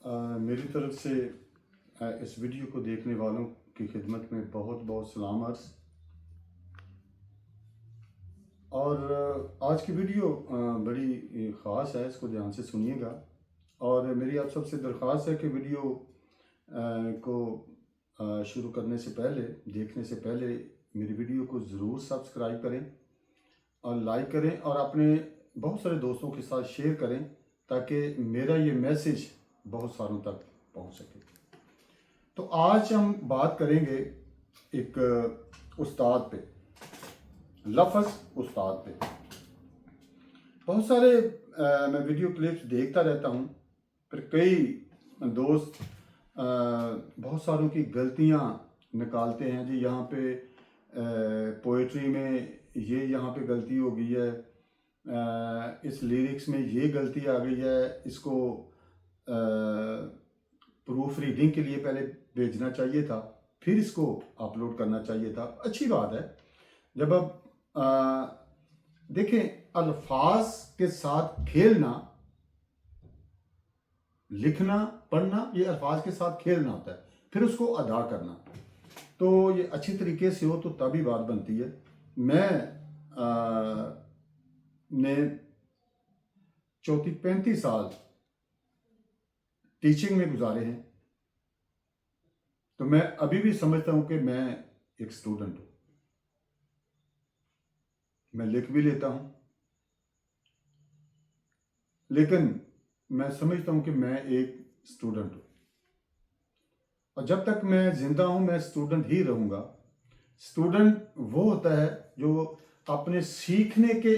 मेरी तरफ से इस वीडियो को देखने वालों की खिदमत में बहुत बहुत सलाम अर्ज़। और आज की वीडियो बड़ी ख़ास है, इसको ध्यान से सुनिएगा। और मेरी आप सबसे दरख्वास्त है कि वीडियो को शुरू करने से पहले, देखने से पहले मेरी वीडियो को ज़रूर सब्सक्राइब करें और लाइक करें और अपने बहुत सारे दोस्तों के साथ शेयर करें ताकि मेरा ये मैसेज बहुत सारों तक पहुंच सके। तो आज हम बात करेंगे एक उस्ताद पे, लफ्ज़ उस्ताद पे। बहुत सारे मैं वीडियो क्लिप्स देखता रहता हूँ, फिर कई दोस्त बहुत सारों की गलतियाँ निकालते हैं। जी यहाँ पे पोइट्री में ये यहाँ पे गलती हो गई है, इस लिरिक्स में ये गलती आ गई है, इसको प्रूफ रीडिंग के लिए पहले भेजना चाहिए था, फिर इसको अपलोड करना चाहिए था। अच्छी बात है जब आप देखें, अल्फाज के साथ खेलना, लिखना, पढ़ना, ये अल्फाज के साथ खेलना होता है, फिर उसको अदा करना। तो ये अच्छी तरीके से हो तो तभी बात बनती है। मैं ने 34-35 साल टीचिंग में गुजारे हैं, तो मैं अभी भी समझता हूं कि मैं एक स्टूडेंट हूं। मैं लिख भी लेता हूं, लेकिन मैं समझता हूं कि मैं एक स्टूडेंट हूं, और जब तक मैं जिंदा हूं मैं स्टूडेंट ही रहूंगा। स्टूडेंट वो होता है जो अपने सीखने के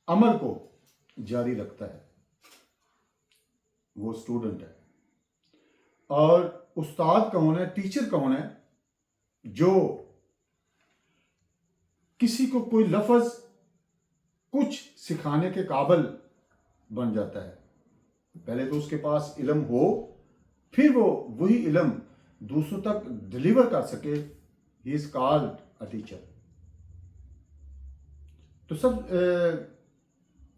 अमल को जारी रखता है, वो स्टूडेंट है। और उस्ताद कौन है, टीचर कौन है? जो किसी को कोई लफ्ज़ कुछ सिखाने के काबिल बन जाता है। पहले तो उसके पास इल्म हो, फिर वो वही इल्म दूसरों तक डिलीवर कर सके। He is called a teacher. तो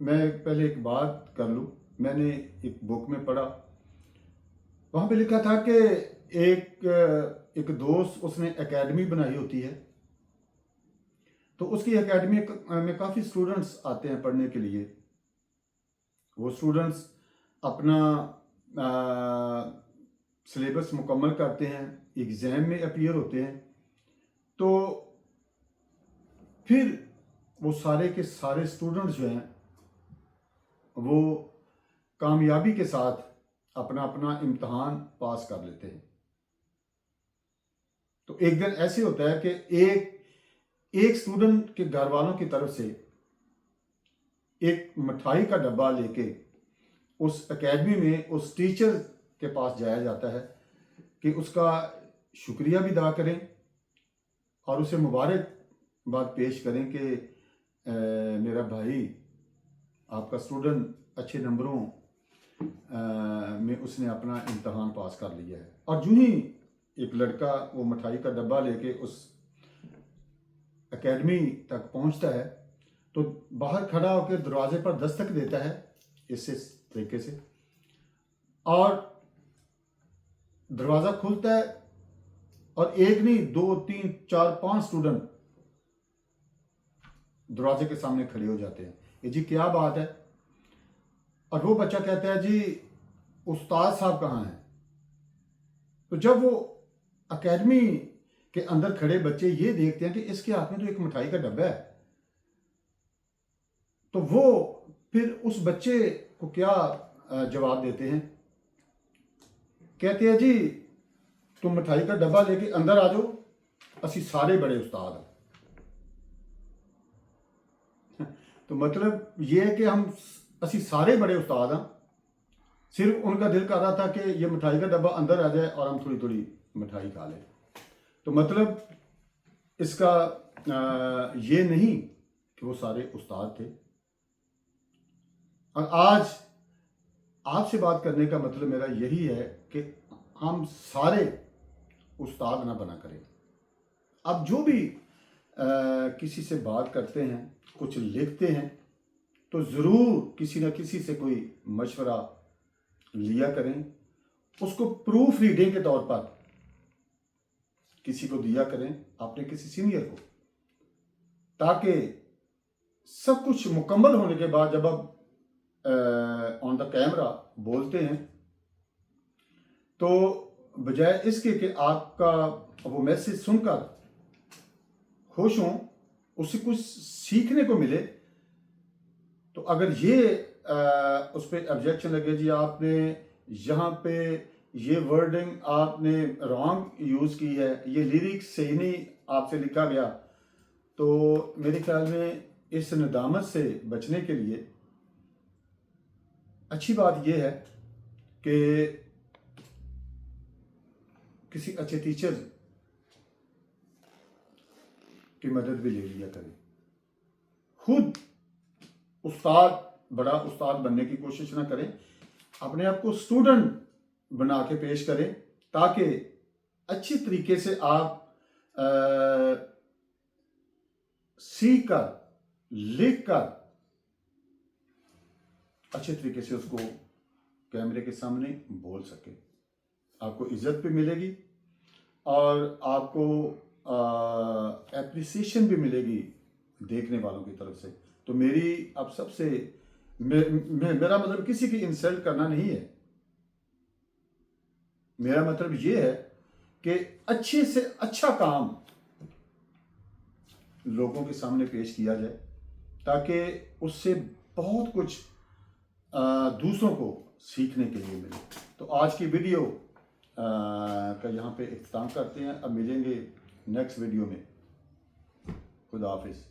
मैं पहले एक बात कर लूँ। मैंने एक बुक में पढ़ा, वहाँ पे लिखा था कि एक दोस्त, उसने एकेडमी बनाई होती है, तो उसकी एकेडमी में काफ़ी स्टूडेंट्स आते हैं पढ़ने के लिए। वो स्टूडेंट्स अपना सिलेबस मुकम्मल करते हैं, एग्ज़ाम में अपीयर होते हैं, तो फिर वो सारे के सारे स्टूडेंट्स जो हैं वो कामयाबी के साथ अपना अपना इम्तहान पास कर लेते हैं। तो एक दिन ऐसे होता है कि एक स्टूडेंट के घर वालों की तरफ से एक मिठाई का डब्बा लेके उस एकेडमी में उस टीचर के पास जाया जाता है कि उसका शुक्रिया भी अदा करें और उसे मुबारकबाद पेश करें कि मेरा भाई, आपका स्टूडेंट अच्छे नंबरों में उसने अपना इम्तहान पास कर लिया है। और यूं ही एक लड़का वो मिठाई का डब्बा लेके उस एकेडमी तक पहुंचता है, तो बाहर खड़ा होकर दरवाजे पर दस्तक देता है इस तरीके से, और दरवाज़ा खुलता है और एक नहीं, 2, 3, 4, 5 स्टूडेंट दरवाजे के सामने खड़े हो जाते हैं। ये जी क्या बात है? और वो बच्चा कहता है, जी उस्ताद साहब कहाँ हैं? तो जब वो एकेडमी के अंदर खड़े बच्चे ये देखते हैं कि इसके हाथ में तो एक मिठाई का डब्बा है, तो वो फिर उस बच्चे को क्या जवाब देते हैं? कहते हैं, जी तुम मिठाई का डब्बा लेके अंदर आ जाओ, असी सारे बड़े उस्ताद हैं। तो मतलब ये है कि असी सारे बड़े उस्ताद हैं, सिर्फ उनका दिल कर रहा था कि ये मिठाई का डब्बा अंदर आ जाए और हम थोड़ी थोड़ी मिठाई खा लें। तो मतलब इसका ये नहीं कि वो सारे उस्ताद थे। और आज आपसे बात करने का मतलब मेरा यही है कि हम सारे उस्ताद ना बना करें। अब जो भी किसी से बात करते हैं, कुछ लिखते हैं, तो ज़रूर किसी न किसी से कोई मशवरा लिया करें, اس کو پروف ریڈنگ کے طور پر کسی کو دیا کریں، اپنے کسی سینئر کو، تاکہ سب کچھ مکمل ہونے کے بعد جب آپ آن دا کیمرہ بولتے ہیں تو بجائے اس کے کہ آپ کا وہ میسج سن کر خوش ہوں، اس سے کچھ سیکھنے کو ملے، تو اگر یہ اس پہ آبجیکشن لگے جی آپ نے یہاں پہ یہ ورڈنگ آپ نے رانگ یوز کی ہے، یہ لیرکس صحیح نہیں آپ سے لکھا گیا، تو میرے خیال میں اس ندامت سے بچنے کے لیے اچھی بات یہ ہے کہ کسی اچھے ٹیچر کی مدد بھی لے لیا کریں، خود استاد، بڑا استاد بننے کی کوشش نہ کریں، اپنے آپ کو اسٹوڈنٹ بنا کے پیش کریں تاکہ اچھی طریقے سے آپ سیکھ کر، لکھ کر اچھے طریقے سے اس کو کیمرے کے سامنے بول سکیں، آپ کو عزت بھی ملے گی اور آپ کو اپریسیشن بھی ملے گی دیکھنے والوں کی طرف سے۔ تو میری اب سب سے میرا مطلب کسی کی انسلٹ کرنا نہیں ہے، میرا مطلب یہ ہے کہ اچھے سے اچھا کام لوگوں کے سامنے پیش کیا جائے تاکہ اس سے بہت کچھ دوسروں کو سیکھنے کے لیے ملے۔ تو آج کی ویڈیو کا یہاں پہ اختتام کرتے ہیں، اب ملیں گے نیکسٹ ویڈیو میں۔ خدا حافظ۔